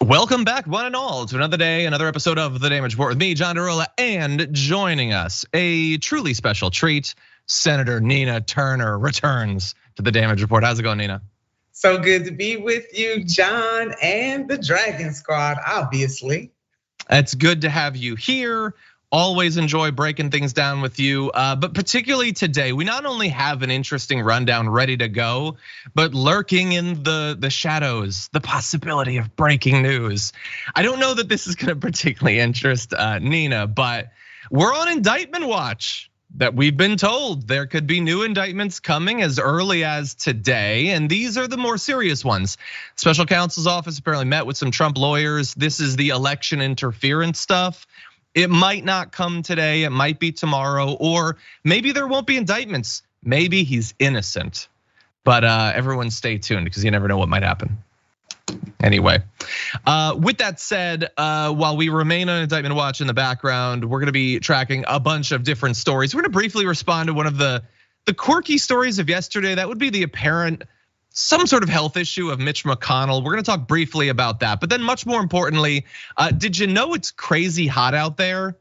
Welcome back, one and all, to another day, another episode of The Damage Report with me, Iadarola, and joining us, a truly special treat, Senator Nina Turner returns to The Damage Report. How's it going, Nina? So good to be with you, John, and the Dragon Squad, obviously. It's good to have you here. Always enjoy breaking things down with you, but particularly today, we not only have an interesting rundown ready to go, but lurking in the shadows, the possibility of breaking news. I don't know that this is gonna particularly interest Nina, but we're on indictment watch. That we've been told there could be new indictments coming as early as today, and these are the more serious ones. Special counsel's office apparently met with some Trump lawyers. This is the election interference stuff. It might not come today, it might be tomorrow, or maybe there won't be indictments. Maybe he's innocent. But everyone stay tuned because you never know what might happen. Anyway, with that said, while we remain on indictment watch in the background, we're gonna be tracking a bunch of different stories. We're gonna briefly respond to one of the quirky stories of yesterday. That would be the apparent some sort of health issue of Mitch McConnell. We're gonna talk briefly about that, but then much more importantly, did you know it's crazy hot out there?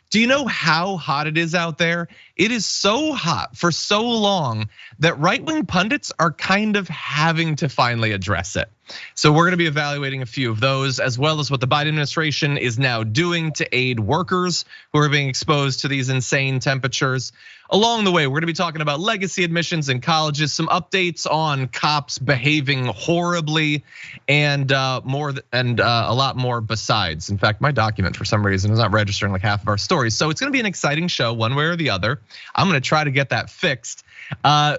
Do you know how hot it is out there? It is so hot for so long that right-wing pundits are kind of having to finally address it. So we're gonna be evaluating a few of those, as well as what the Biden administration is now doing to aid workers who are being exposed to these insane temperatures. Along the way, we're gonna be talking about legacy admissions in colleges, some updates on cops behaving horribly, and more and a lot more besides. In fact, my document for some reason is not registering like half of our stories. So it's gonna be an exciting show one way or the other. I'm gonna try to get that fixed.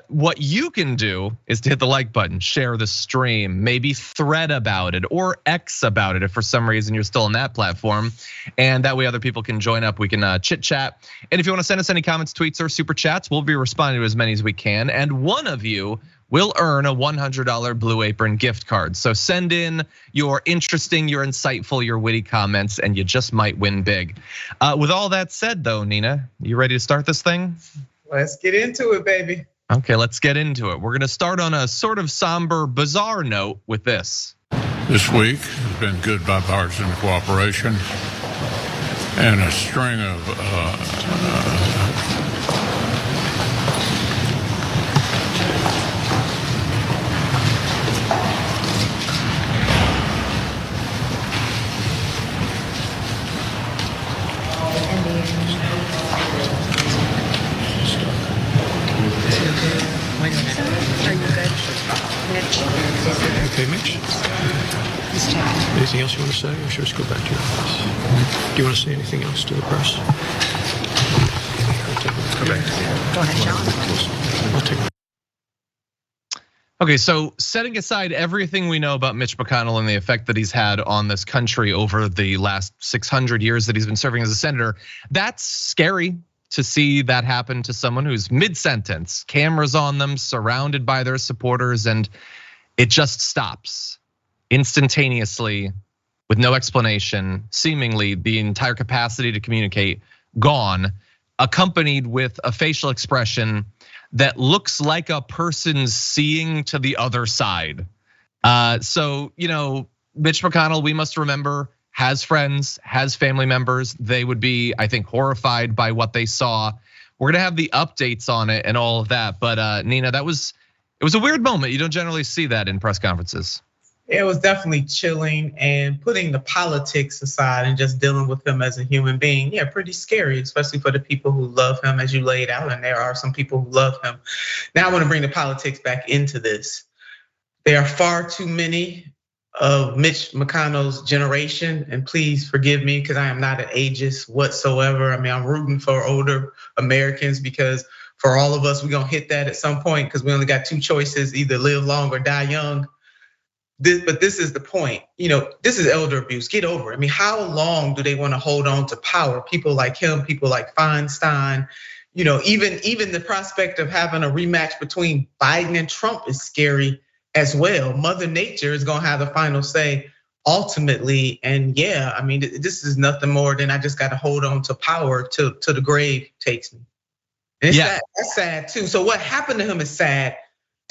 What you can do is to hit the like button, share the stream, maybe thread about it or X about it if for some reason you're still on that platform. And that way other people can join up, we can chit chat. And if you wanna send us any comments, tweets, or super chats, we'll be responding to as many as we can. And one of you will earn a $100 Blue Apron gift card. So send in your interesting, your insightful, your witty comments, and you just might win big. With all that said though, Nina, you ready to start this thing? Let's get into it, baby. Okay, let's get into it. We're gonna start on a sort of somber, bizarre note with this. This week has been good bipartisan cooperation and a string of Okay, Mitch. Anything else you want to say, or should we just go back to your office? Do you want to say anything else to the press? Go back. Go ahead, John. I'll take. Okay, so setting aside everything we know about Mitch McConnell and the effect that he's had on this country over the last 600 years that he's been serving as a senator, that's scary to see that happen to someone who's mid-sentence, cameras on them, surrounded by their supporters, and it just stops instantaneously with no explanation, seemingly the entire capacity to communicate gone, accompanied with a facial expression that looks like a person seeing to the other side. So, Mitch McConnell, we must remember, has friends, has family members. They would be, I think, horrified by what they saw. We're gonna have the updates on it and all of that. But Nina, it was a weird moment. You don't generally see that in press conferences. It was definitely chilling, and putting the politics aside and just dealing with him as a human being. Yeah, pretty scary, especially for the people who love him, as you laid out. And there are some people who love him. Now I want to bring the politics back into this. There are far too many of Mitch McConnell's generation, and please forgive me because I am not an ageist whatsoever. I mean, I'm rooting for older Americans because for all of us, we're gonna hit that at some point because we only got two choices: either live long or die young. But this is the point, this is elder abuse. Get over it. I mean, how long do they want to hold on to power? People like him, people like Feinstein, even the prospect of having a rematch between Biden and Trump is scary as well. Mother Nature is gonna have the final say ultimately. And yeah, I mean, this is nothing more than I just got to hold on to power till the grave takes me. And it's sad. That's sad too. So what happened to him is sad,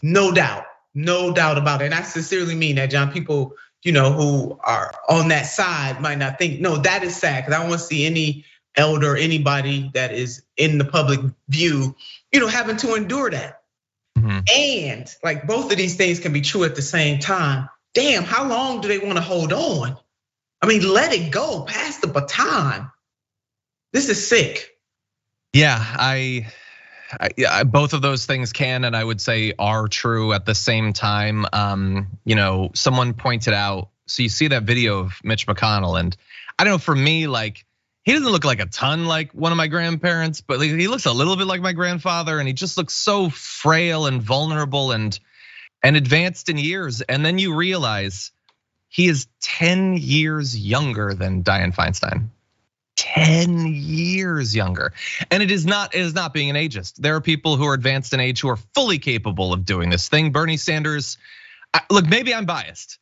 no doubt. No doubt about it. And I sincerely mean that, John. People, who are on that side might not think, no, that is sad, because I don't want to see any elder, anybody that is in the public view, having to endure that. Mm-hmm. And like both of these things can be true at the same time. Damn, how long do they want to hold on? I mean, let it go, pass the baton. This is sick. Yeah, I both of those things can, and I would say are true at the same time. Someone pointed out, so you see that video of Mitch McConnell, and I don't know, for me, like, he doesn't look like a ton like one of my grandparents, but he looks a little bit like my grandfather, and he just looks so frail and vulnerable and advanced in years. And then you realize he is 10 years younger than Dianne Feinstein. 10 years younger. And it is not being an ageist. There are people who are advanced in age who are fully capable of doing this thing. Bernie Sanders, look, maybe I'm biased.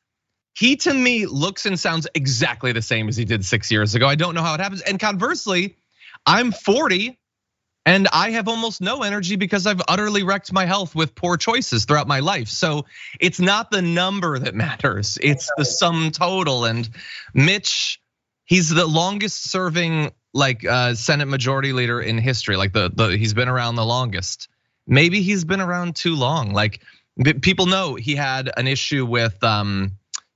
He, to me, looks and sounds exactly the same as he did 6 years ago. I don't know how it happens. And conversely, I'm 40 and I have almost no energy because I've utterly wrecked my health with poor choices throughout my life. So it's not the number that matters, it's the sum total. And Mitch, he's the longest serving Senate Majority Leader in history. Like he's been around the longest. Maybe he's been around too long. Like, people know he had an issue with,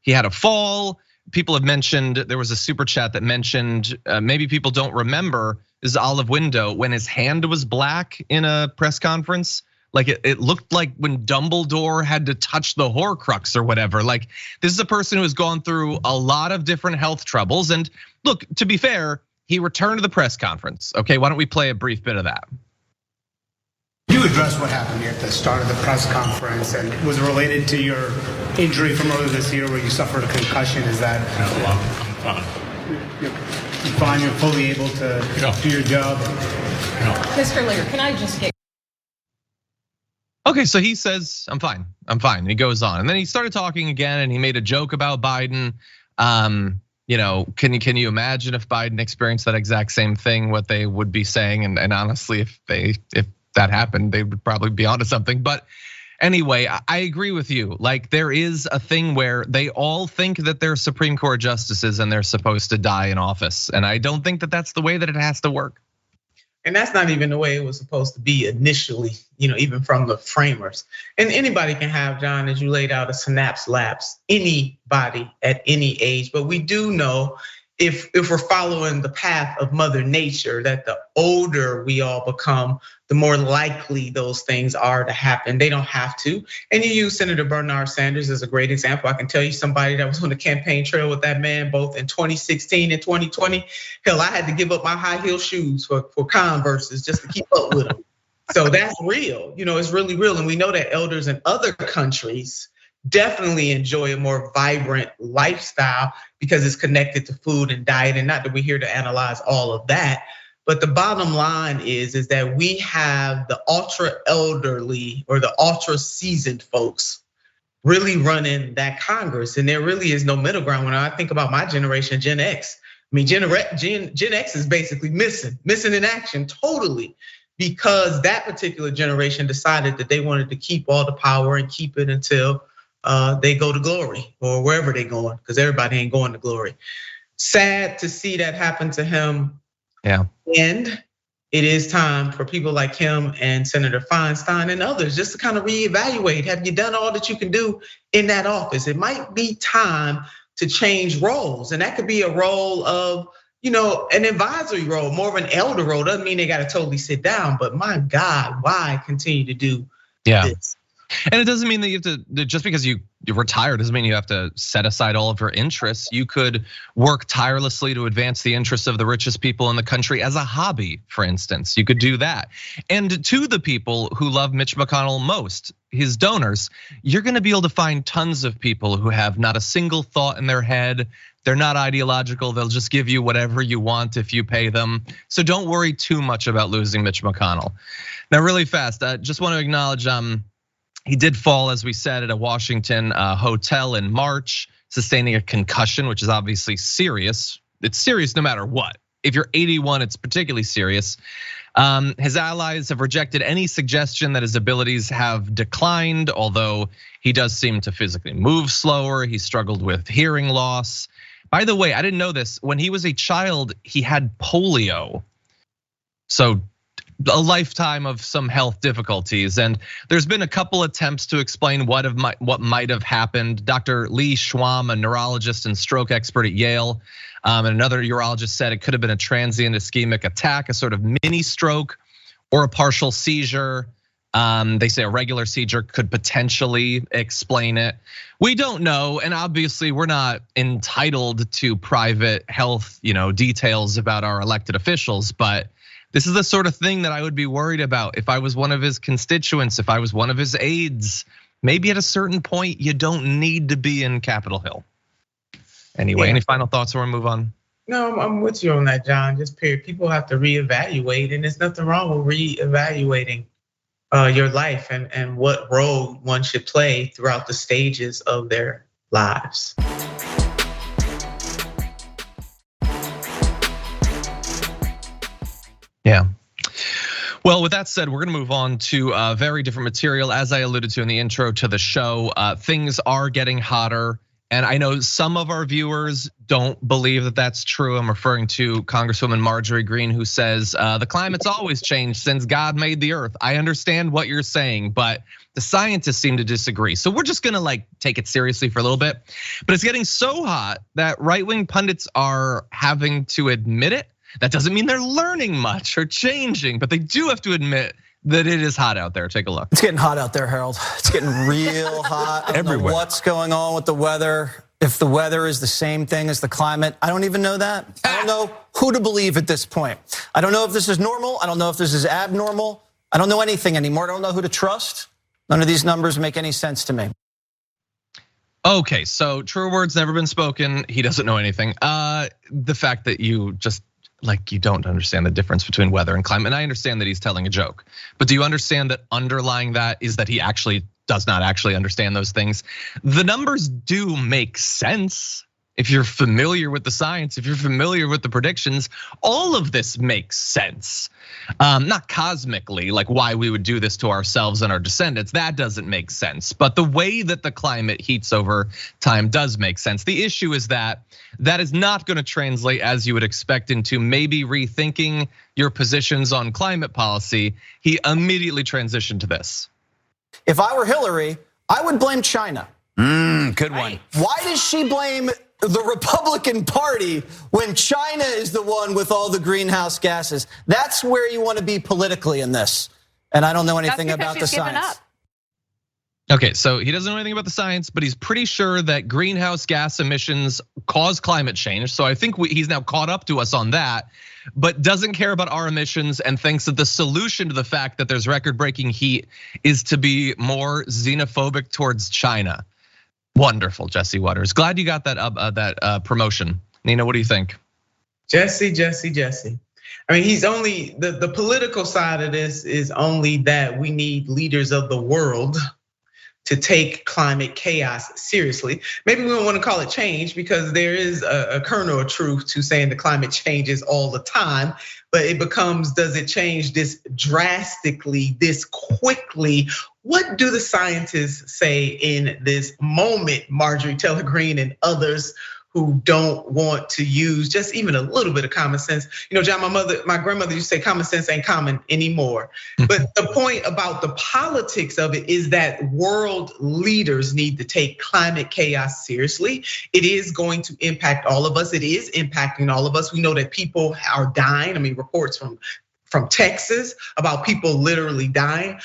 he had a fall. People have mentioned, there was a super chat that mentioned, maybe people don't remember, his olive window when his hand was black in a press conference. Like it looked like when Dumbledore had to touch the Horcrux or whatever. Like, this is a person who has gone through a lot of different health troubles. And look, to be fair, he returned to the press conference. Okay, why don't we play a brief bit of that? You addressed what happened here at the start of the press conference, and was it related to your injury from earlier this year where you suffered a concussion? Is that? No, I'm fine. You're fine, you're fully able to do your job? No. Mr. Lear, can I just get? Okay, so he says, I'm fine. He goes on, and then he started talking again, and he made a joke about Biden. Can you imagine if Biden experienced that exact same thing, what they would be saying? And honestly, if that happened, they would probably be onto something. But anyway, I agree with you. Like, there is a thing where they all think that they're Supreme Court justices and they're supposed to die in office. And I don't think that that's the way that it has to work. And that's not even the way it was supposed to be initially, even from the framers. And anybody can have, John, as you laid out, a synapse lapse, anybody at any age. But we do know, if we're following the path of Mother Nature, that the older we all become, the more likely those things are to happen. They don't have to. And you use Senator Bernard Sanders as a great example. I can tell you somebody that was on the campaign trail with that man both in 2016 and 2020. Hell, I had to give up my high heel shoes for Converses just to keep up with him. So that's real. It's really real. And we know that elders in other countries definitely enjoy a more vibrant lifestyle because it's connected to food and diet. And not that we're here to analyze all of that, but the bottom line is that we have the ultra elderly or the ultra seasoned folks really running that Congress. And there really is no middle ground. When I think about my generation, Gen X, I mean, Gen X is basically missing in action totally, because that particular generation decided that they wanted to keep all the power and keep it until they go to glory or wherever they're going, because everybody ain't going to glory. Sad to see that happen to him. Yeah. And it is time for people like him and Senator Feinstein and others just to kind of reevaluate. Have you done all that you can do in that office? It might be time to change roles. And that could be a role of, an advisory role, more of an elder role. Doesn't mean they got to totally sit down, but my God, why continue to do this? And it doesn't mean that you have to, just because you retire doesn't mean you have to set aside all of your interests. You could work tirelessly to advance the interests of the richest people in the country as a hobby, for instance. You could do that. And to the people who love Mitch McConnell most, his donors, you're gonna be able to find tons of people who have not a single thought in their head. They're not ideological. They'll just give you whatever you want if you pay them. So don't worry too much about losing Mitch McConnell. Now, really fast, I just want to acknowledge, he did fall, as we said, at a Washington hotel in March, sustaining a concussion, which is obviously serious. It's serious no matter what. If you're 81, it's particularly serious. His allies have rejected any suggestion that his abilities have declined, although he does seem to physically move slower. He struggled with hearing loss. By the way, I didn't know this. When he was a child, he had polio. So a lifetime of some health difficulties. And there's been a couple attempts to explain what might have happened. Dr. Lee Schwam, a neurologist and stroke expert at Yale, and another urologist said it could have been a transient ischemic attack, a sort of mini stroke or a partial seizure. They say a regular seizure could potentially explain it. We don't know, and obviously we're not entitled to private health, details about our elected officials, but this is the sort of thing that I would be worried about if I was one of his constituents, if I was one of his aides. Maybe at a certain point, you don't need to be in Capitol Hill. Anyway, Any final thoughts before we move on? No, I'm with you on that, John. Just period. People have to reevaluate, and there's nothing wrong with reevaluating your life and what role one should play throughout the stages of their lives. Yeah. Well, with that said, we're gonna move on to very different material. As I alluded to in the intro to the show, things are getting hotter. And I know some of our viewers don't believe that that's true. I'm referring to Congresswoman Marjorie Greene, who says the climate's always changed since God made the earth. I understand what you're saying, but the scientists seem to disagree. So we're just gonna take it seriously for a little bit. But it's getting so hot that right-wing pundits are having to admit it. That doesn't mean they're learning much or changing, but they do have to admit that it is hot out there. Take a look. It's getting hot out there, Harold. It's getting real hot. I don't know what's going on with the weather. If the weather is the same thing as the climate, I don't even know that. I don't know who to believe at this point. I don't know if this is normal. I don't know if this is abnormal. I don't know anything anymore. I don't know who to trust. None of these numbers make any sense to me. Okay, so true words never been spoken. He doesn't know anything. The fact that you just you don't understand the difference between weather and climate. And I understand that he's telling a joke, but do you understand that underlying that is that he actually does not actually understand those things? The numbers do make sense. If you're familiar with the science, if you're familiar with the predictions, all of this makes sense. Not cosmically, like why we would do this to ourselves and our descendants, that doesn't make sense. But the way that the climate heats over time does make sense. The issue is that is not gonna translate as you would expect into maybe rethinking your positions on climate policy. He immediately transitioned to this. If I were Hillary, I would blame China. Good one. Why does she blame the Republican Party when China is the one with all the greenhouse gases? That's where you want to be politically in this. And I don't know anything about the science. Okay, so he doesn't know anything about the science, but he's pretty sure that greenhouse gas emissions cause climate change. So I think he's now caught up to us on that, but doesn't care about our emissions and thinks that the solution to the fact that there's record-breaking heat is to be more xenophobic towards China. Wonderful, Jesse Waters. Glad you got that promotion. Nina, what do you think? Jesse. I mean, he's only the political side of this is only that we need leaders of the world to take climate chaos seriously. Maybe we don't want to call it change because there is a kernel of truth to saying the climate changes all the time, but it becomes, does it change this drastically, this quickly? What do the scientists say in this moment, Marjorie Taylor Greene and others who don't want to use just even a little bit of common sense? John, my grandmother used to say common sense ain't common anymore. But the point about the politics of it is that world leaders need to take climate chaos seriously. It is going to impact all of us. It is impacting all of us. We know that people are dying. I mean, reports from Texas about people literally dying.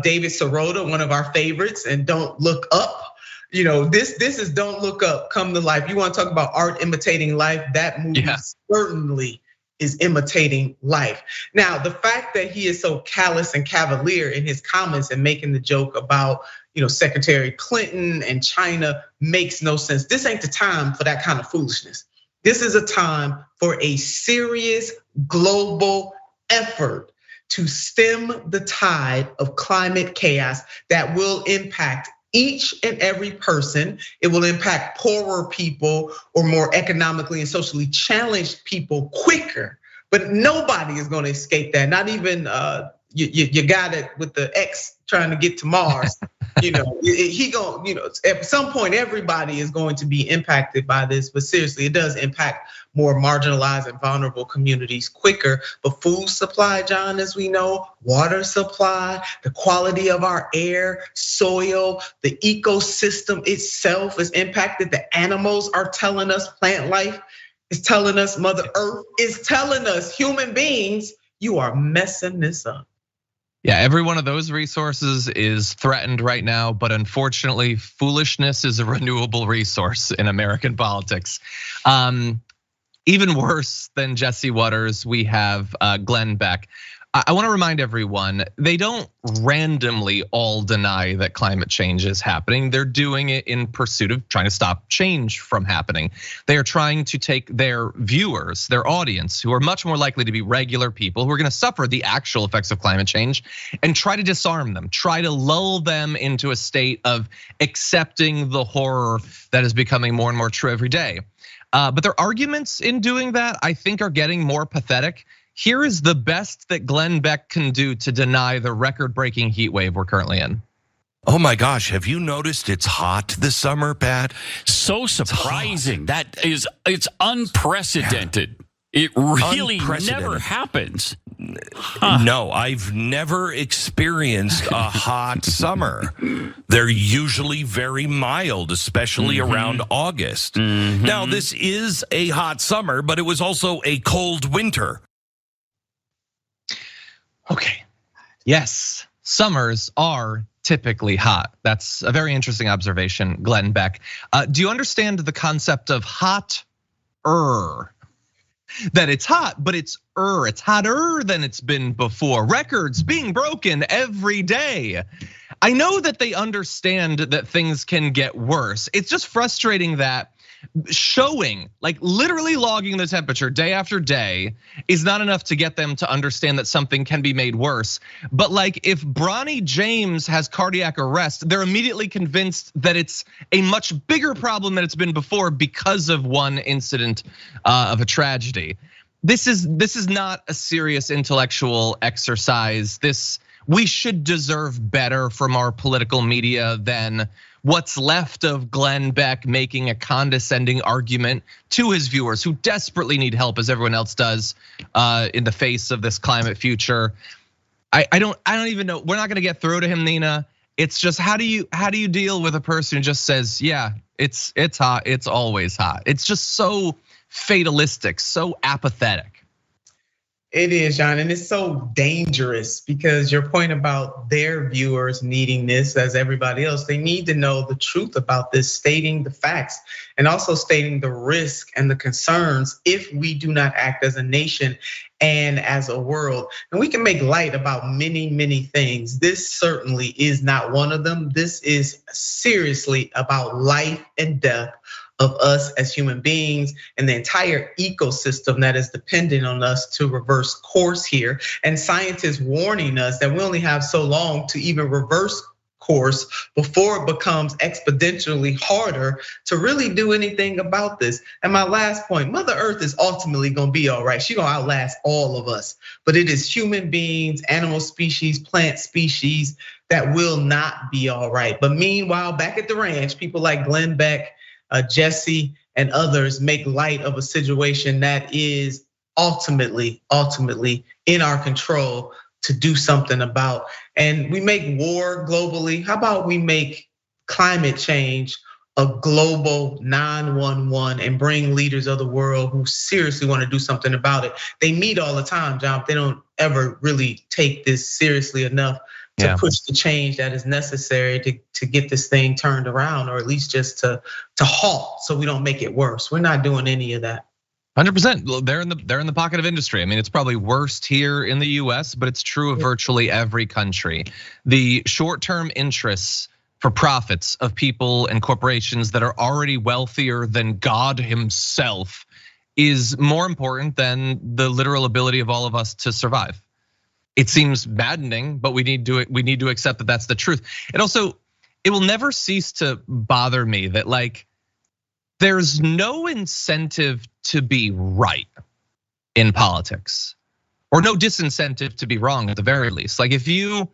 David Sirota, one of our favorites, and Don't Look Up. This is Don't Look Up, Come to Life. You want to talk about art imitating life? That movie certainly is imitating life. Now, the fact that he is so callous and cavalier in his comments and making the joke about, Secretary Clinton and China makes no sense. This ain't the time for that kind of foolishness. This is a time for a serious global effort to stem the tide of climate chaos that will impact each and every person. It will impact poorer people or more economically and socially challenged people quicker But nobody is going to escape that. Not even you got it with the X trying to get to Mars. At some point everybody is going to be impacted by this. But seriously, it does impact more marginalized and vulnerable communities quicker. But food supply, John, as we know, water supply, the quality of our air, soil, the ecosystem itself is impacted. The animals are telling us, plant life is telling us, Mother Earth is telling us, human beings, you are messing this up. Yeah, every one of those resources is threatened right now, but unfortunately, foolishness is a renewable resource in American politics. Even worse than Jesse Waters, we have Glenn Beck. I want to remind everyone, they don't randomly all deny that climate change is happening. They're doing it in pursuit of trying to stop change from happening. They are trying to take their viewers, their audience, who are much more likely to be regular people who are going to suffer the actual effects of climate change, and try to disarm them, try to lull them into a state of accepting the horror that is becoming more and more true every day. But their arguments in doing that, I think, are getting more pathetic. Here is the best that Glenn Beck can do to deny the record-breaking heat wave we're currently in. Oh my gosh, have you noticed it's hot this summer, Pat? So surprising. It's unprecedented. Yeah. It really never happens. No, I've never experienced a hot summer. They're usually very mild, especially around August. Now, this is a hot summer, but it was also a cold winter. Okay, yes, summers are typically hot. That's a very interesting observation, Glenn Beck. Do you understand the concept of hot-er? That it's hot, but it's hotter than it's been before. Records being broken every day. I know that they understand that things can get worse. It's just frustrating that showing, like literally logging the temperature day after day is not enough to get them to understand that something can be made worse. But like if Bronny James has cardiac arrest, they're immediately convinced that it's a much bigger problem than it's been before because of one incident of a tragedy. This is not a serious intellectual exercise. We should deserve better from our political media than what's left of Glenn Beck making a condescending argument to his viewers who desperately need help, as everyone else does, in the face of this climate future. I don't even know. We're not gonna get through to him, Nina. It's just how do you deal with a person who just says, yeah, it's hot, it's always hot. It's just so fatalistic, so apathetic. It is, John, and it's so dangerous because your point about their viewers needing this as everybody else, they need to know the truth about this, stating the facts and also stating the risk and the concerns if we do not act as a nation and as a world. And we can make light about many, many things. This certainly is not one of them. This is seriously about life and death of us as human beings and the entire ecosystem that is dependent on us to reverse course here. And scientists warning us that we only have so long to even reverse course before it becomes exponentially harder to really do anything about this. And my last point, Mother Earth is ultimately gonna be all right. She's gonna outlast all of us. But it is human beings, animal species, plant species that will not be all right. But meanwhile, back at the ranch, people like Glenn Beck, Jesse and others make light of a situation that is ultimately in our control to do something about. And we make war globally. How about we make climate change a global 911 and bring leaders of the world who seriously want to do something about it? They meet all the time, John. They don't ever really take this seriously enough to push the change that is necessary to get this thing turned around, or at least just to halt so we don't make it worse. We're not doing any of that. 100%. They're in the pocket of industry. I mean, it's probably worst here in the US, but it's true of virtually every country. The short-term interests for profits of people and corporations that are already wealthier than God himself is more important than the literal ability of all of us to survive. It seems maddening, but we need to accept that that's the truth. It will never cease to bother me that like there's no incentive to be right. in politics, or no disincentive to be wrong at the very least. Like if you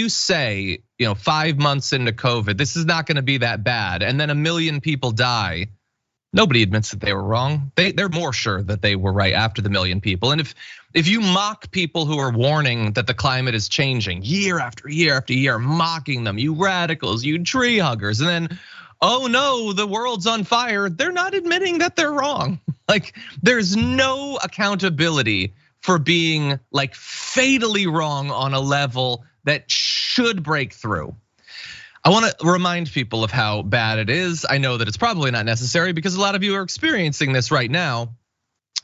say, 5 months into COVID, this is not gonna be that bad, and then 1 million people die, nobody admits that they were wrong. They're more sure that they were right after the 1 million people. And if you mock people who are warning that the climate is changing year after year after year, mocking them, you radicals, you tree huggers, and then, oh no, the world's on fire, they're not admitting that they're wrong. Like there's no accountability for being like fatally wrong on a level that should break through. I want to remind people of how bad it is. I know that it's probably not necessary because a lot of you are experiencing this right now.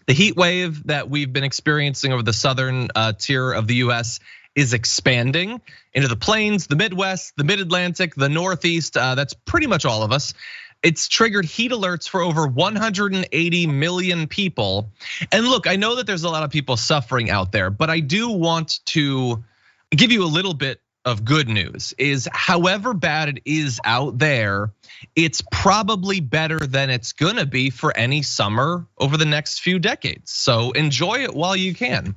The heat wave that we've been experiencing over the southern tier of the US is expanding into the plains, the Midwest, the Mid-Atlantic, the Northeast. That's pretty much all of us. It's triggered heat alerts for over 180 million people. And look, I know that there's a lot of people suffering out there, but I do want to give you a little bit of good news. Is however bad it is out there, it's probably better than it's gonna be for any summer over the next few decades. So enjoy it while you can.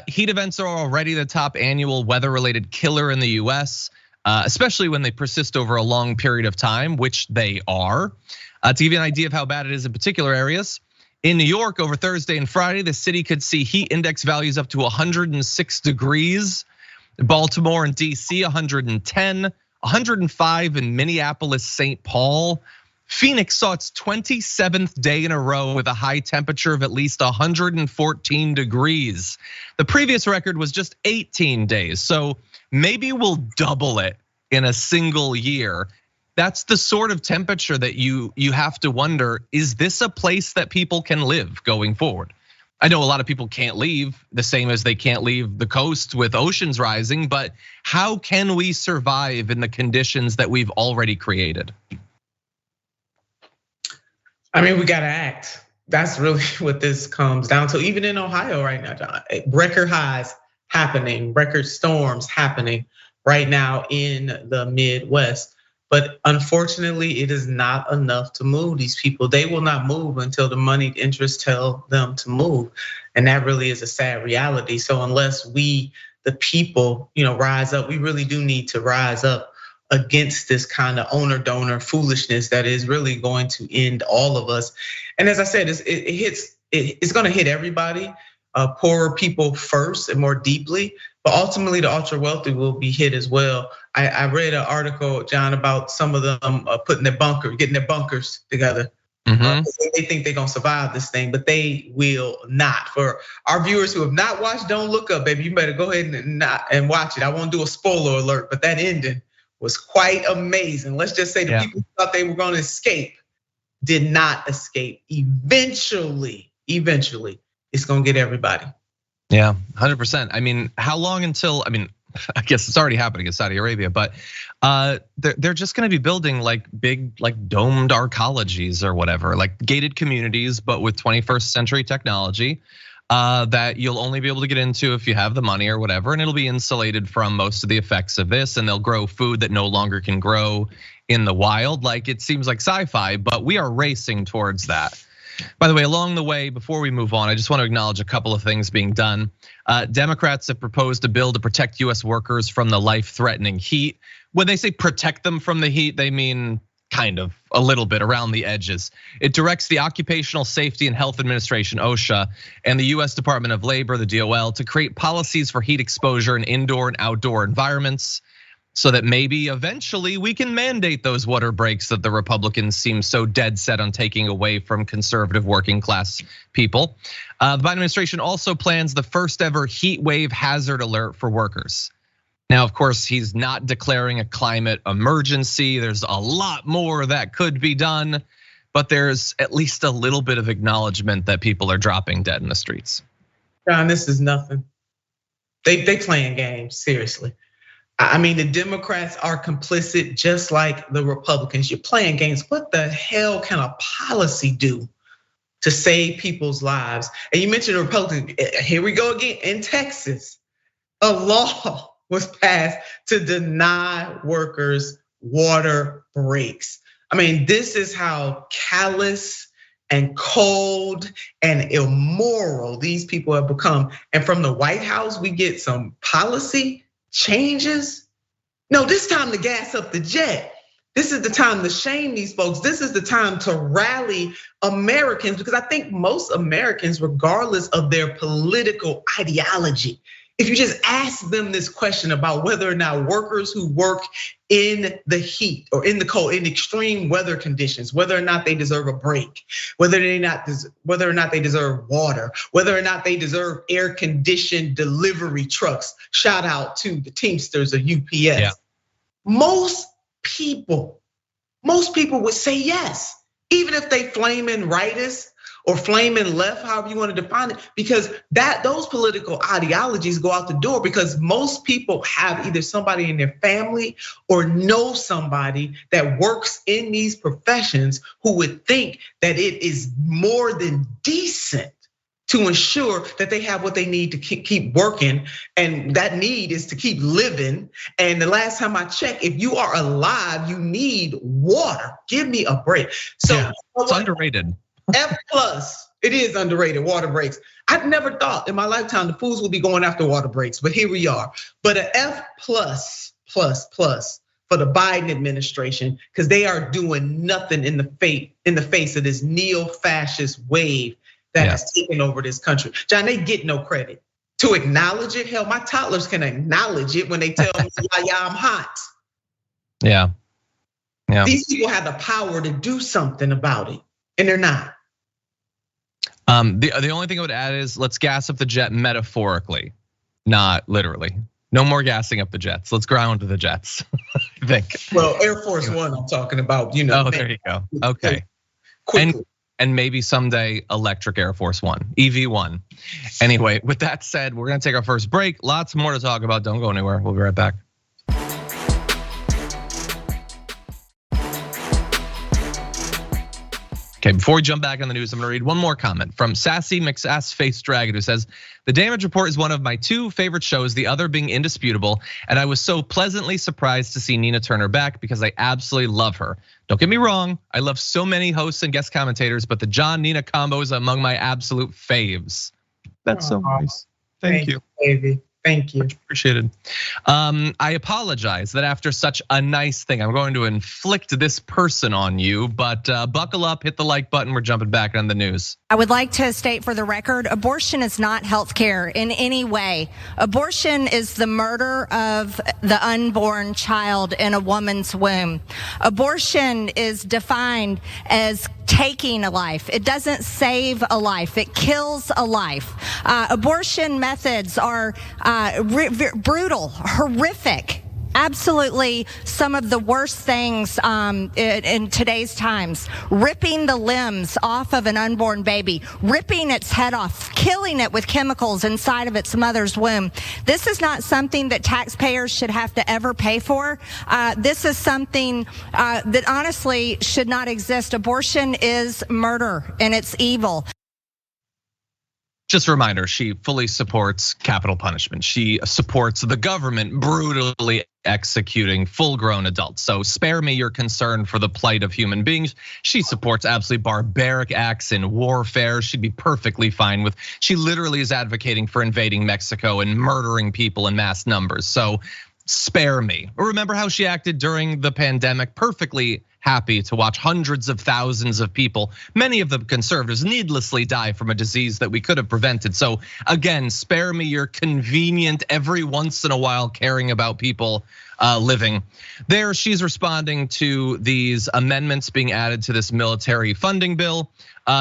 Heat events are already the top annual weather-related killer in the US, especially when they persist over a long period of time, which they are. To give you an idea of how bad it is in particular areas, in New York over Thursday and Friday, the city could see heat index values up to 106 degrees. Baltimore and DC, 110, 105 in Minneapolis, St. Paul. Phoenix saw its 27th day in a row with a high temperature of at least 114 degrees. The previous record was just 18 days, so maybe we'll double it in a single year. That's the sort of temperature that you have to wonder, is this a place that people can live going forward? I know a lot of people can't leave, the same as they can't leave the coast with oceans rising, but how can we survive in the conditions that we've already created? I mean, we gotta act. That's really what this comes down to. Even in Ohio right now, John, record highs happening, record storms happening right now in the Midwest. But unfortunately, it is not enough to move these people. They will not move until the moneyed interests tell them to move. And that really is a sad reality. So unless we, the people, rise up, we really do need to rise up against this kind of owner-donor foolishness that is really going to end all of us. And as I said, it's gonna hit everybody, poorer people first and more deeply, but ultimately the ultra wealthy will be hit as well. I read an article, John, about some of them getting their bunkers together. They think they're gonna survive this thing, but they will not. For our viewers who have not watched Don't Look Up, baby, you better go ahead and watch it. I won't do a spoiler alert, but that ending was quite amazing. Let's just say the people who thought they were gonna escape did not escape. Eventually, it's gonna get everybody. Yeah, 100%. I mean, how long until, I guess it's already happening in Saudi Arabia, but they're just gonna be building like big, like domed arcologies or whatever, like gated communities, but with 21st century technology that you'll only be able to get into if you have the money or whatever, and it'll be insulated from most of the effects of this, and they'll grow food that no longer can grow in the wild. Like it seems like sci-fi, but we are racing towards that. By the way, along the way, before we move on, I just want to acknowledge a couple of things being done. Democrats have proposed a bill to protect US workers from the life-threatening heat. When they say protect them from the heat, they mean kind of a little bit around the edges. It directs the Occupational Safety and Health Administration, OSHA, and the US Department of Labor, the DOL, to create policies for heat exposure in indoor and outdoor environments, so that maybe eventually we can mandate those water breaks that the Republicans seem so dead set on taking away from conservative working class people. The Biden administration also plans the first ever heat wave hazard alert for workers. Now, of course, he's not declaring a climate emergency. There's a lot more that could be done, but there's at least a little bit of acknowledgement that people are dropping dead in the streets. John, this is nothing. They playing games, seriously. I mean, the Democrats are complicit just like the Republicans. You're playing games. What the hell can a policy do to save people's lives? And you mentioned the Republicans. Here we go again. In Texas, a law was passed to deny workers water breaks. I mean, this is how callous and cold and immoral these people have become. And from the White House, we get some policy changes. No, this time to gas up the jet. This is the time to shame these folks. This is the time to rally Americans, because I think most Americans, regardless of their political ideology, if you just ask them this question about whether or not workers who work in the heat or in the cold, in extreme weather conditions, whether or not they deserve a break, whether or not they deserve water, whether or not they deserve air-conditioned delivery trucks. Shout out to the Teamsters of UPS. Yeah. Most people would say yes, even if they flaming rightist or flaming left, however you want to define it, because those political ideologies go out the door, because most people have either somebody in their family or know somebody that works in these professions who would think that it is more than decent to ensure that they have what they need to keep working, and that need is to keep living. And the last time I checked, if you are alive, you need water. Give me a break. So yeah, it's underrated. F+, it is underrated, water breaks. I've never thought in my lifetime the fools would be going after water breaks, but here we are. But an F++ for the Biden administration, because they are doing nothing in the face of this neo-fascist wave that has taken over this country. John, they get no credit to acknowledge it. Hell, my toddlers can acknowledge it when they tell me, yeah, I'm hot. Yeah. These people have the power to do something about it, and they're not. The only thing I would add is let's gas up the jet metaphorically, not literally. No more gassing up the jets. Let's ground the jets, I think. Well, Air Force One, I'm talking about, Oh, there you go. Okay. Quickly. And maybe someday electric Air Force One, EV1. Anyway, with that said, we're gonna take our first break. Lots more to talk about. Don't go anywhere. We'll be right back. Okay, before we jump back on the news, I'm gonna read one more comment from Sassy McSassface Dragon, who says, the Damage Report is one of my two favorite shows, the other being indisputable. And I was so pleasantly surprised to see Nina Turner back because I absolutely love her. Don't get me wrong, I love so many hosts and guest commentators, but the John Nina combo is among my absolute faves. That's so nice. Thank you, baby. Thank you. Much appreciated. I apologize that after such a nice thing, I'm going to inflict this person on you, but buckle up, hit the like button. We're jumping back on the news. I would like to state for the record, abortion is not health care in any way. Abortion is the murder of the unborn child in a woman's womb. Abortion is defined as taking a life. It doesn't save a life, it kills a life. Abortion methods are brutal, horrific. Absolutely some of the worst things in today's times. Ripping the limbs off of an unborn baby, ripping its head off, killing it with chemicals inside of its mother's womb. This is not something that taxpayers should have to ever pay for. This is something that honestly should not exist. Abortion is murder and it's evil. Just a reminder, she fully supports capital punishment. She supports the government brutally executing full-grown adults. So spare me your concern for the plight of human beings. She supports absolutely barbaric acts in warfare. She'd be perfectly fine with. She literally is advocating for invading Mexico and murdering people in mass numbers. So spare me. Remember how she acted during the pandemic? Perfectly happy to watch hundreds of thousands of people, many of them conservatives, needlessly die from a disease that we could have prevented. So again, spare me your convenient every once in a while caring about people living. There, she's responding to these amendments being added to this military funding bill.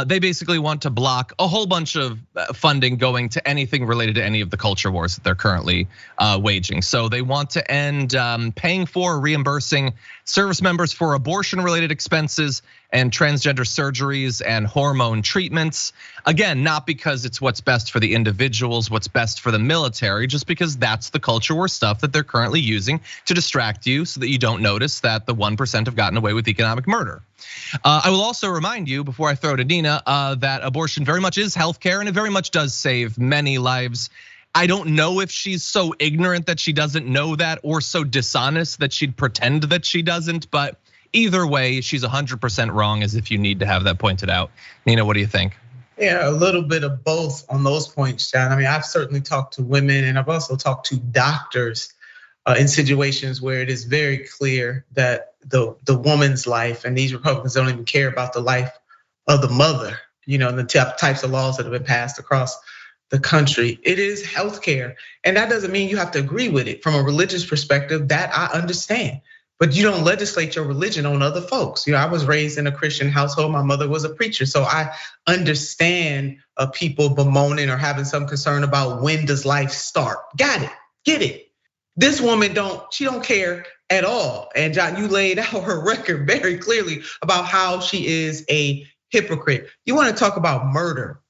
They basically want to block a whole bunch of funding going to anything related to any of the culture wars that they're currently waging. So they want to end paying for, reimbursing service members for abortion-related expenses and transgender surgeries and hormone treatments. Again, not because it's what's best for the individuals, what's best for the military, just because that's the culture war stuff that they're currently using to distract you so that you don't notice that the 1% have gotten away with economic murder. I will also remind you before I throw to Nina that abortion very much is healthcare and it very much does save many lives. I don't know if she's so ignorant that she doesn't know that or so dishonest that she'd pretend that she doesn't, but either way, she's 100% wrong, as if you need to have that pointed out. Nina, what do you think? Yeah, a little bit of both on those points, John. I mean, I've certainly talked to women, and I've also talked to doctors in situations where it is very clear that the woman's life, and these Republicans don't even care about the life of the mother, and the types of laws that have been passed across the country. It is healthcare, and that doesn't mean you have to agree with it. From a religious perspective, that I understand. But you don't legislate your religion on other folks. I was raised in a Christian household. My mother was a preacher. So I understand people bemoaning or having some concern about when does life start. Got it, get it. This woman she don't care at all. And John, you laid out her record very clearly about how she is a hypocrite. You wanna talk about murder.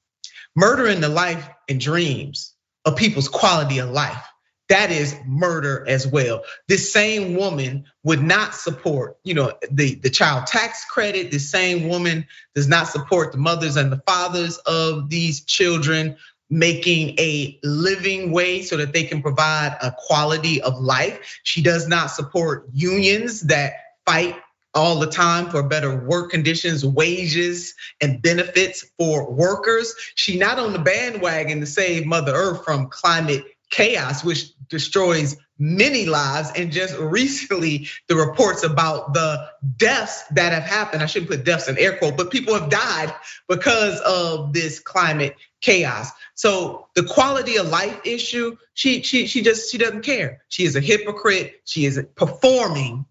Murder in the life and dreams of people's quality of life. That is murder as well. This same woman would not support, the child tax credit. This same woman does not support the mothers and the fathers of these children making a living wage so that they can provide a quality of life. She does not support unions that fight all the time for better work conditions, wages, and benefits for workers. She not on the bandwagon to save Mother Earth from climate chaos, which destroys many lives. And just recently, the reports about the deaths that have happened, I shouldn't put deaths in air quote, but people have died because of this climate chaos. So the quality of life issue, she doesn't care. She is a hypocrite, she is performing,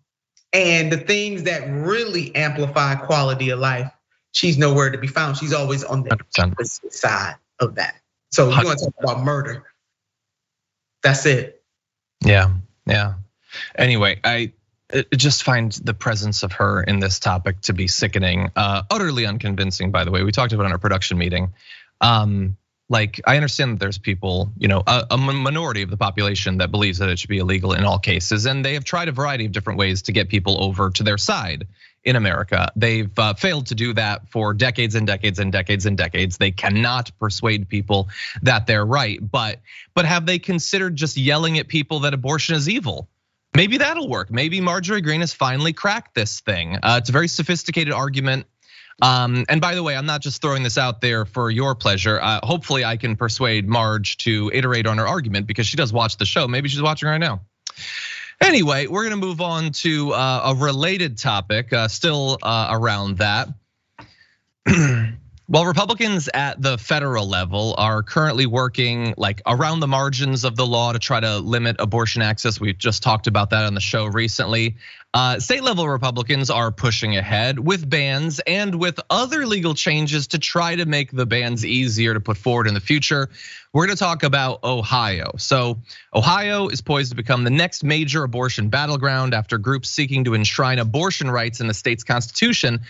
and the things that really amplify quality of life, she's nowhere to be found. She's always on the opposite side of that. So you want to talk about murder? That's it. Yeah. Anyway, I just find the presence of her in this topic to be sickening, utterly unconvincing, by the way. We talked about it in our production meeting. Like, I understand that there's people, a minority of the population that believes that it should be illegal in all cases. And they have tried a variety of different ways to get people over to their side in America. They've failed to do that for decades and decades and decades and decades. They cannot persuade people that they're right. But have they considered just yelling at people that abortion is evil? Maybe that'll work. Maybe Marjorie Greene has finally cracked this thing. It's a very sophisticated argument. And by the way, I'm not just throwing this out there for your pleasure. Hopefully I can persuade Marge to iterate on her argument because she does watch the show. Maybe she's watching right now. Anyway, we're gonna move on to a related topic, still around that. While Republicans at the federal level are currently working like around the margins of the law to try to limit abortion access, we just talked about that on the show recently. State level Republicans are pushing ahead with bans and with other legal changes to try to make the bans easier to put forward in the future. We're gonna talk about Ohio. So Ohio is poised to become the next major abortion battleground after groups seeking to enshrine abortion rights in the state's constitution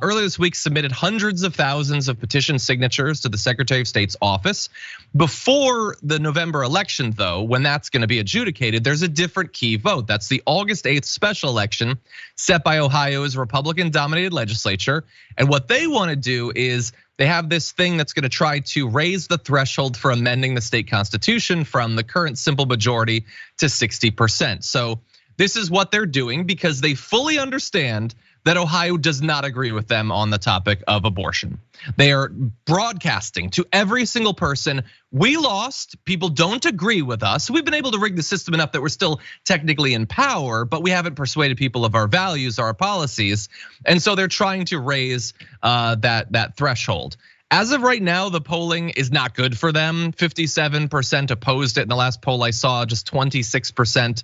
earlier this week submitted hundreds of thousands of petition signatures to the Secretary of State's office. Before the November election, though, when that's gonna be adjudicated, there's a different key vote. That's the August 8th special election set by Ohio's Republican-dominated legislature. And what they wanna do is they have this thing that's gonna try to raise the threshold for amending the state constitution from the current simple majority to 60%. So this is what they're doing because they fully understand that Ohio does not agree with them on the topic of abortion. They are broadcasting to every single person, we lost, people don't agree with us. We've been able to rig the system enough that we're still technically in power, but we haven't persuaded people of our values, our policies. And so they're trying to raise that threshold. As of right now, the polling is not good for them. 57% opposed it in the last poll I saw, just 26%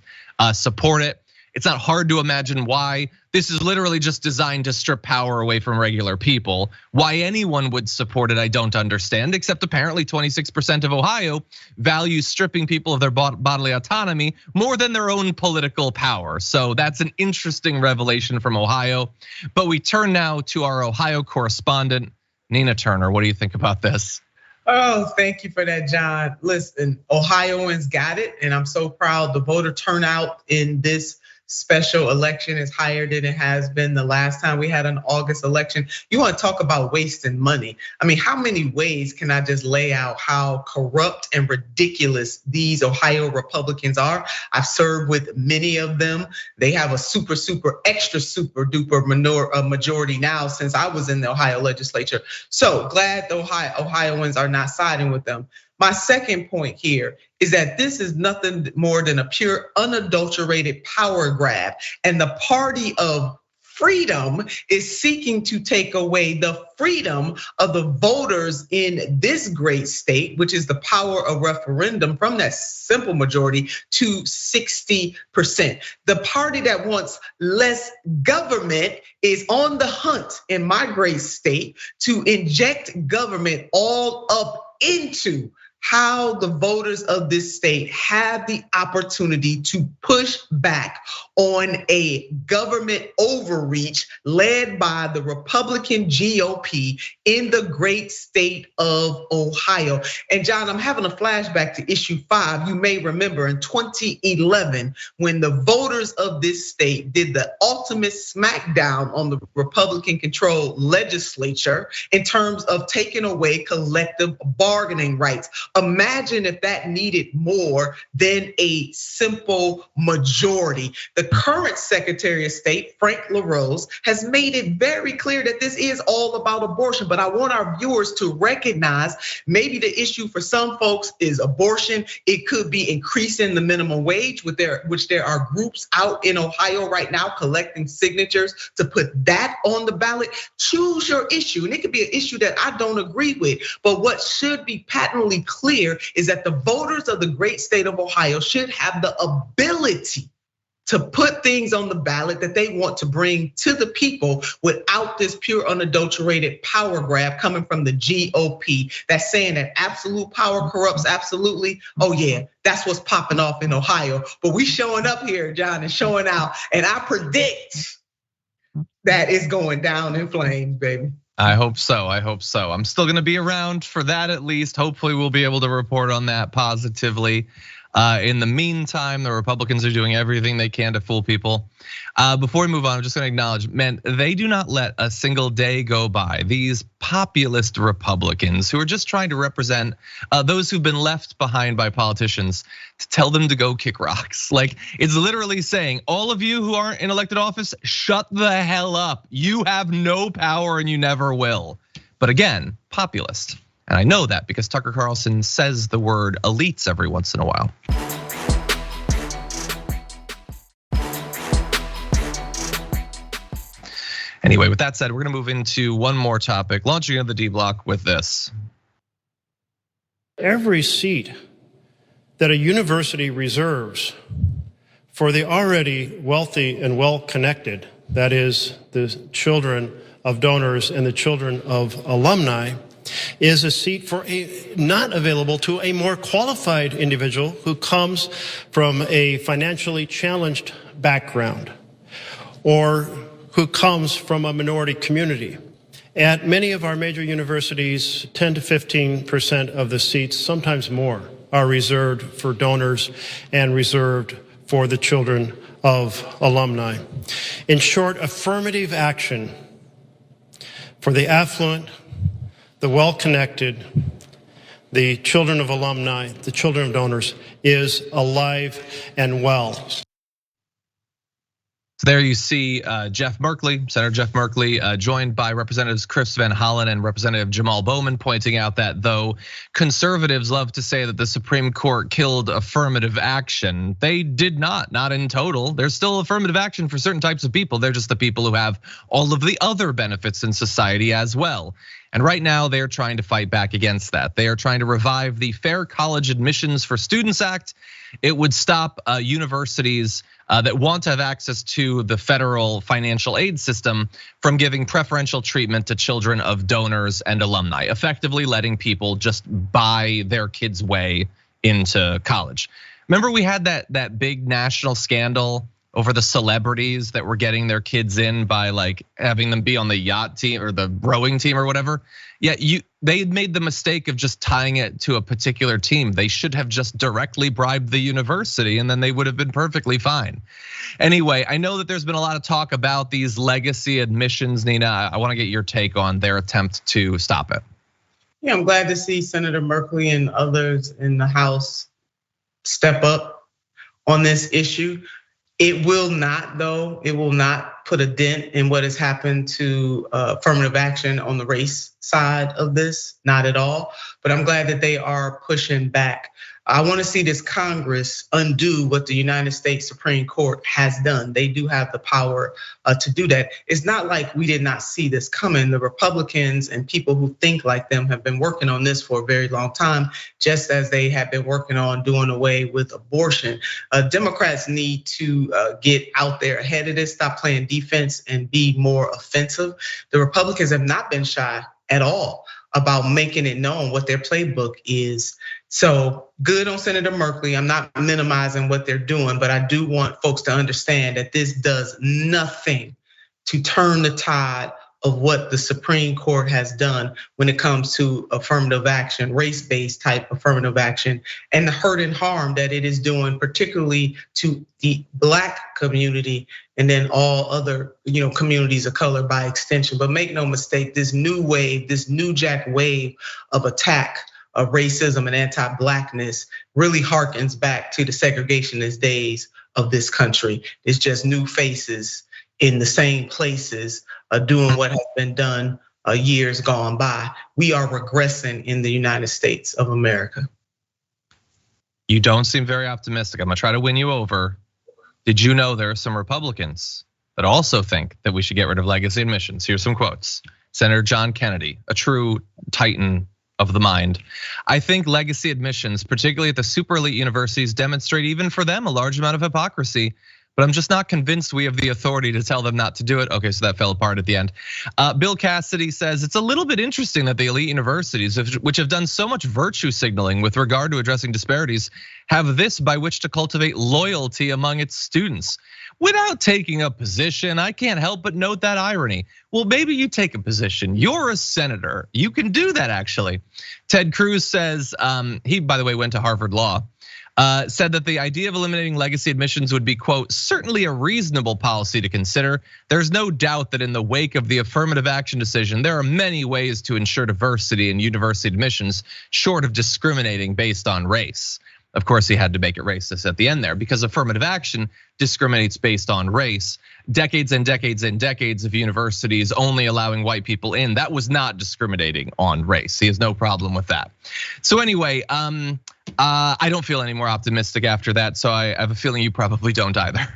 support it. It's not hard to imagine why. This is literally just designed to strip power away from regular people. Why anyone would support it, I don't understand, except apparently 26% of Ohio values stripping people of their bodily autonomy more than their own political power. So that's an interesting revelation from Ohio. But we turn now to our Ohio correspondent, Nina Turner. What do you think about this? Oh, thank you for that, John. Listen, Ohioans got it, and I'm so proud. The voter turnout in this special election is higher than it has been the last time we had an August election. You want to talk about wasting money. I mean, how many ways can I just lay out how corrupt and ridiculous these Ohio Republicans are? I've served with many of them. They have a super extra super duper majority now since I was in the Ohio legislature. So glad the Ohioans are not siding with them. My second point here is that this is nothing more than a pure unadulterated power grab. And the party of freedom is seeking to take away the freedom of the voters in this great state, which is the power of referendum, from that simple majority to 60%. The party that wants less government is on the hunt in my great state to inject government all up into how the voters of this state have the opportunity to push back on a government overreach led by the Republican GOP in the great state of Ohio. And John, I'm having a flashback to issue 5. You may remember in 2011, when the voters of this state did the ultimate smackdown on the Republican controlled legislature in terms of taking away collective bargaining rights. Imagine if that needed more than a simple majority. The current Secretary of State, Frank LaRose, has made it very clear that this is all about abortion. But I want our viewers to recognize maybe the issue for some folks is abortion. It could be increasing the minimum wage, which there are groups out in Ohio right now collecting signatures to put that on the ballot. Choose your issue, and it could be an issue that I don't agree with. But what should be patently clear is that the voters of the great state of Ohio should have the ability to put things on the ballot that they want to bring to the people without this pure unadulterated power grab coming from the GOP that's saying that absolute power corrupts absolutely. Oh yeah, that's what's popping off in Ohio. But we showing up here, John, and showing out, and I predict that it's going down in flames, baby. I hope so. I'm still gonna be around for that at least. Hopefully we'll be able to report on that positively. In the meantime, the Republicans are doing everything they can to fool people. Before we move on, I'm just gonna acknowledge, man, they do not let a single day go by. These populist Republicans who are just trying to represent those who've been left behind by politicians to tell them to go kick rocks. Like, it's literally saying, all of you who aren't in elected office, shut the hell up. You have no power and you never will. But again, populist. And I know that because Tucker Carlson says the word elites every once in a while. Anyway, with that said, we're gonna move into one more topic, launching into the D block with this. Every seat that a university reserves for the already wealthy and well-connected, that is the children of donors and the children of alumni, is a seat not available to a more qualified individual who comes from a financially challenged background or who comes from a minority community. At many of our major universities, 10 to 15% of the seats, sometimes more, are reserved for donors and reserved for the children of alumni. In short, affirmative action for the affluent, the well-connected, the children of alumni, the children of donors is alive and well. So there you see Jeff Merkley, Senator Jeff Merkley, joined by Representatives Chris Van Hollen and Representative Jamal Bowman, pointing out that though conservatives love to say that the Supreme Court killed affirmative action, they did not in total. There's still affirmative action for certain types of people. They're just the people who have all of the other benefits in society as well. And right now they're trying to fight back against that. They are trying to revive the Fair College Admissions for Students Act. It would stop universities that want to have access to the federal financial aid system from giving preferential treatment to children of donors and alumni, effectively letting people just buy their kids' way into college. Remember we had that big national scandal over the celebrities that were getting their kids in by like having them be on the yacht team or the rowing team or whatever. Yeah, they had made the mistake of just tying it to a particular team. They should have just directly bribed the university and then they would have been perfectly fine. Anyway, I know that there's been a lot of talk about these legacy admissions. Nina, I want to get your take on their attempt to stop it. Yeah, I'm glad to see Senator Merkley and others in the House step up on this issue. It will not, though, it will not put a dent in what has happened to affirmative action on the race side of this, not at all. But I'm glad that they are pushing back. I want to see this Congress undo what the United States Supreme Court has done. They do have the power to do that. It's not like we did not see this coming. The Republicans and people who think like them have been working on this for a very long time, just as they have been working on doing away with abortion. Democrats need to get out there ahead of this, stop playing defense and be more offensive. The Republicans have not been shy at all about making it known what their playbook is. So good on Senator Merkley. I'm not minimizing what they're doing, but I do want folks to understand that this does nothing to turn the tide of what the Supreme Court has done when it comes to affirmative action, race-based type affirmative action, and the hurt and harm that it is doing, particularly to the Black community and then all other communities of color by extension. But make no mistake, this new wave, this new jack wave of attack of racism and anti-Blackness really harkens back to the segregationist days of this country. It's just new faces in the same places doing what has been done years gone by. We are regressing in the United States of America. You don't seem very optimistic. I'm gonna try to win you over. Did you know there are some Republicans that also think that we should get rid of legacy admissions? Here's some quotes. Senator John Kennedy, a true titan of the mind. I think legacy admissions, particularly at the super elite universities, demonstrate even for them a large amount of hypocrisy. But I'm just not convinced we have the authority to tell them not to do it. Okay, so that fell apart at the end. Bill Cassidy says it's a little bit interesting that the elite universities, which have done so much virtue signaling with regard to addressing disparities, have this by which to cultivate loyalty among its students. Without taking a position, I can't help but note that irony. Well, maybe you take a position. You're a senator. You can do that, actually. Ted Cruz says, he, by the way, went to Harvard Law. Said that the idea of eliminating legacy admissions would be, quote, certainly a reasonable policy to consider. There's no doubt that in the wake of the affirmative action decision, there are many ways to ensure diversity in university admissions, short of discriminating based on race. Of course, he had to make it racist at the end there because affirmative action discriminates based on race. Decades and decades and decades of universities only allowing white people in, that was not discriminating on race. He has no problem with that. So anyway, I don't feel any more optimistic after that. So I have a feeling you probably don't either.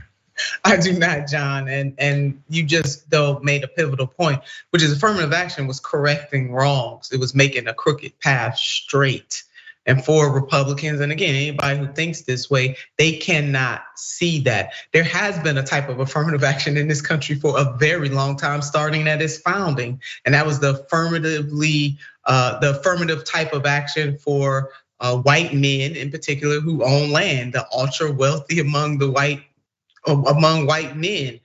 I do not, John, and you just though made a pivotal point, which is affirmative action was correcting wrongs. It was making a crooked path straight. And for Republicans, and again, anybody who thinks this way, they cannot see that. There has been a type of affirmative action in this country for a very long time, starting at its founding. And that was the affirmative type of action for white men in particular who own land, the ultra wealthy among white men,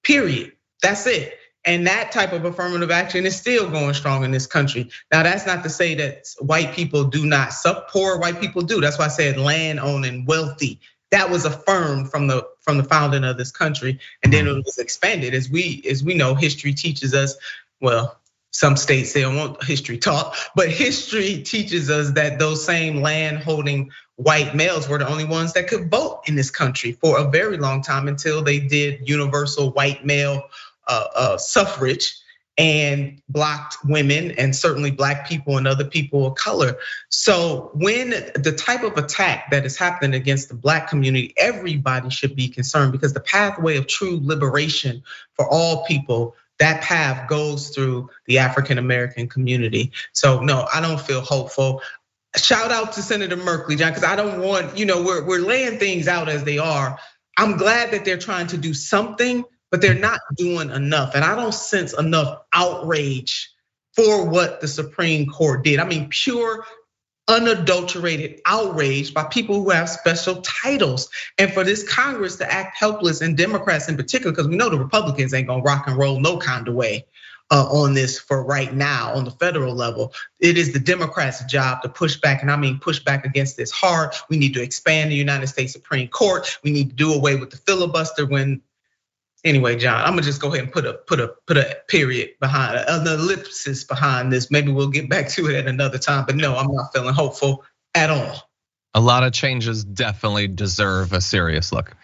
period. That's it. And that type of affirmative action is still going strong in this country. Now, that's not to say that white people do not, poor white people do. That's why I said land owning, wealthy. That was affirmed from the founding of this country, and then it was expanded. As we know, history teaches us. Well, some states they don't want history taught, but history teaches us that those same land holding white males were the only ones that could vote in this country for a very long time until they did universal white male suffrage and blocked women and certainly Black people and other people of color. So when the type of attack that is happening against the Black community, everybody should be concerned because the pathway of true liberation for all people, that path goes through the African American community. So no, I don't feel hopeful. Shout out to Senator Merkley, John, because I don't want, we're laying things out as they are. I'm glad that they're trying to do something, but they're not doing enough. And I don't sense enough outrage for what the Supreme Court did. I mean, pure, unadulterated outrage by people who have special titles. And for this Congress to act helpless, and Democrats in particular, because we know the Republicans ain't gonna rock and roll no kind of way on this for right now on the federal level. It is the Democrats' job to push back, and I mean push back against this hard. We need to expand the United States Supreme Court. We need to do away with the filibuster. Anyway, John, I'm gonna just go ahead and put a period behind, an ellipsis behind this. Maybe we'll get back to it at another time. But no, I'm not feeling hopeful at all. A lot of changes definitely deserve a serious look.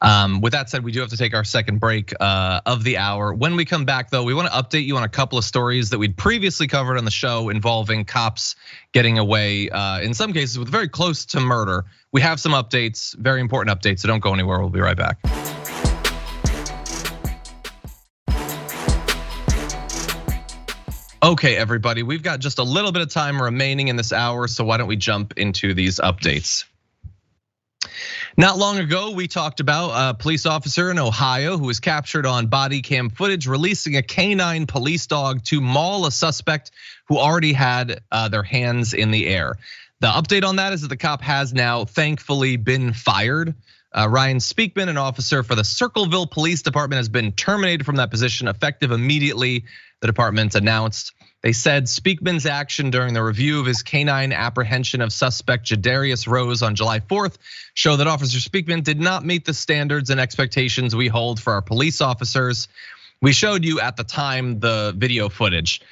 With that said, we do have to take our second break of the hour. When we come back, though, we want to update you on a couple of stories that we'd previously covered on the show involving cops getting away, in some cases with very close to murder. We have some updates, very important updates, so don't go anywhere. We'll be right back. Okay, everybody, we've got just a little bit of time remaining in this hour, so why don't we jump into these updates? Not long ago, we talked about a police officer in Ohio who was captured on body cam footage releasing a canine police dog to maul a suspect who already had their hands in the air. The update on that is that the cop has now thankfully been fired. Ryan Speakman, an officer for the Circleville Police Department, has been terminated from that position effective immediately, the department announced. They said Speakman's action during the review of his canine apprehension of suspect Jadarius Rose on July 4th show that Officer Speakman did not meet the standards and expectations we hold for our police officers. We showed you at the time the video footage.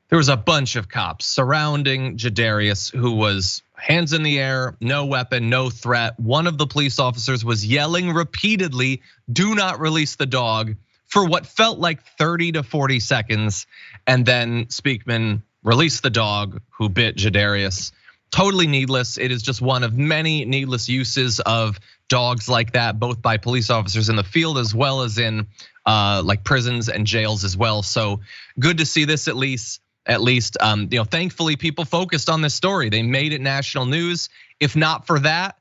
There was a bunch of cops surrounding Jadarius, who was hands in the air, no weapon, no threat. One of the police officers was yelling repeatedly, "Do not release the dog," for what felt like 30 to 40 seconds. And then Speakman released the dog who bit Jadarius. Totally needless. It is just one of many needless uses of dogs like that, both by police officers in the field as well as in like prisons and jails as well. So good to see this at least. Thankfully people focused on this story. They made it national news. If not for that,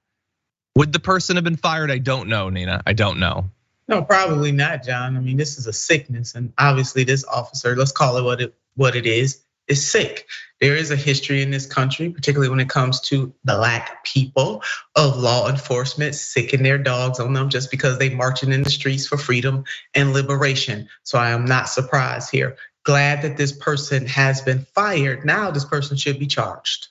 would the person have been fired? I don't know, Nina. I don't know. No, probably not, John. I mean, this is a sickness, and obviously this officer, let's call it what it is sick. There is a history in this country, particularly when it comes to Black people, of law enforcement sicking their dogs on them just because they marching in the streets for freedom and liberation. So I am not surprised here. Glad that this person has been fired. Now this person should be charged.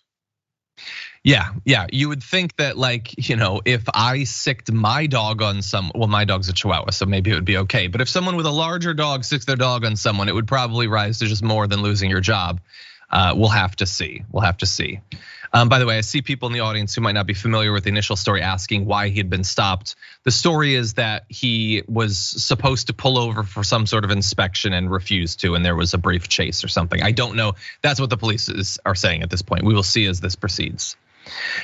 Yeah, you would think that, like, if I sicked my dog on well, my dog's a Chihuahua, so maybe it would be okay. But if someone with a larger dog sicks their dog on someone, it would probably rise to just more than losing your job. We'll have to see. By the way, I see people in the audience who might not be familiar with the initial story asking why he had been stopped. The story is that he was supposed to pull over for some sort of inspection and refused to, and there was a brief chase or something. I don't know. That's what the police are saying at this point. We will see as this proceeds.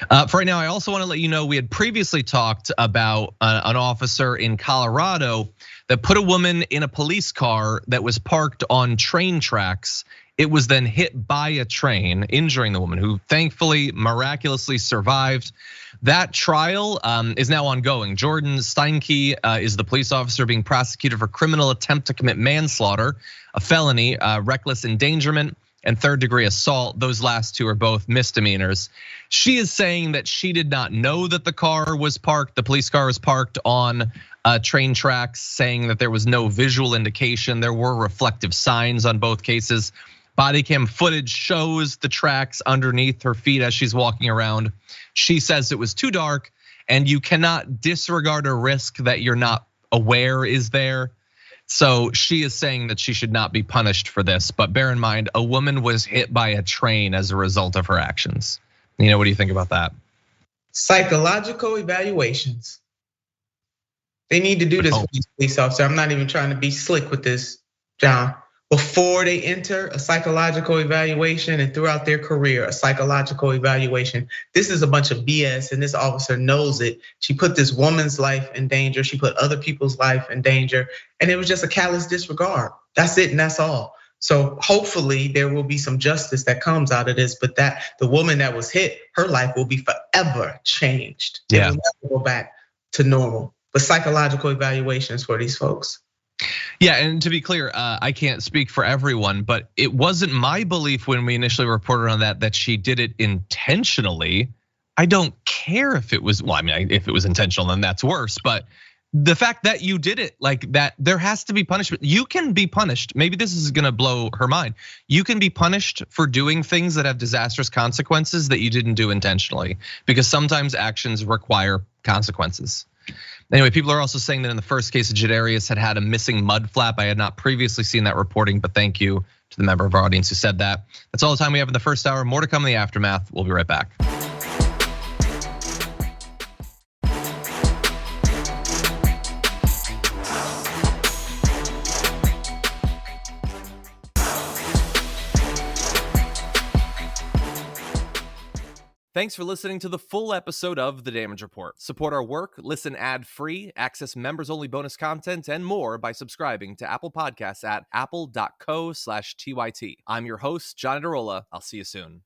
For right now, I also want to let you know we had previously talked about an officer in Colorado that put a woman in a police car that was parked on train tracks. It was then hit by a train, injuring the woman, who thankfully miraculously survived. That trial is now ongoing. Jordan Steinke is the police officer being prosecuted for criminal attempt to commit manslaughter, a felony, reckless endangerment, and third-degree assault. Those last two are both misdemeanors. She is saying that she did not know that the car was parked, the police car was parked on train tracks, saying that there was no visual indication. There were reflective signs on both cases. Body cam footage shows the tracks underneath her feet as she's walking around. She says it was too dark, and you cannot disregard a risk that you're not aware is there. So she is saying that she should not be punished for this, but bear in mind, a woman was hit by a train as a result of her actions. What do you think about that? Psychological evaluations. They need to do this for these police officers. I'm not even trying to be slick with this, John. Before they enter, a psychological evaluation, and throughout their career, a psychological evaluation. This is a bunch of BS, and this officer knows it. She put this woman's life in danger. She put other people's life in danger, and it was just a callous disregard. That's it, and that's all. So hopefully there will be some justice that comes out of this, but that the woman that was hit, her life will be forever changed. Yeah. It will never go back to normal. But psychological evaluations for these folks. Yeah, and to be clear, I can't speak for everyone, but it wasn't my belief when we initially reported on that she did it intentionally. I don't care if it was, well, I mean, if it was intentional, then that's worse. But the fact that you did it, like that, there has to be punishment. You can be punished. Maybe this is gonna blow her mind. You can be punished for doing things that have disastrous consequences that you didn't do intentionally, because sometimes actions require consequences. Anyway, people are also saying that in the first case, Jadarius had a missing mud flap. I had not previously seen that reporting, but thank you to the member of our audience who said that. That's all the time we have in the first hour. More to come in the aftermath. We'll be right back. Thanks for listening to the full episode of The Damage Report. Support our work, listen ad-free, access members-only bonus content, and more by subscribing to Apple Podcasts at apple.co/TYT. I'm your host, John Iadarola. I'll see you soon.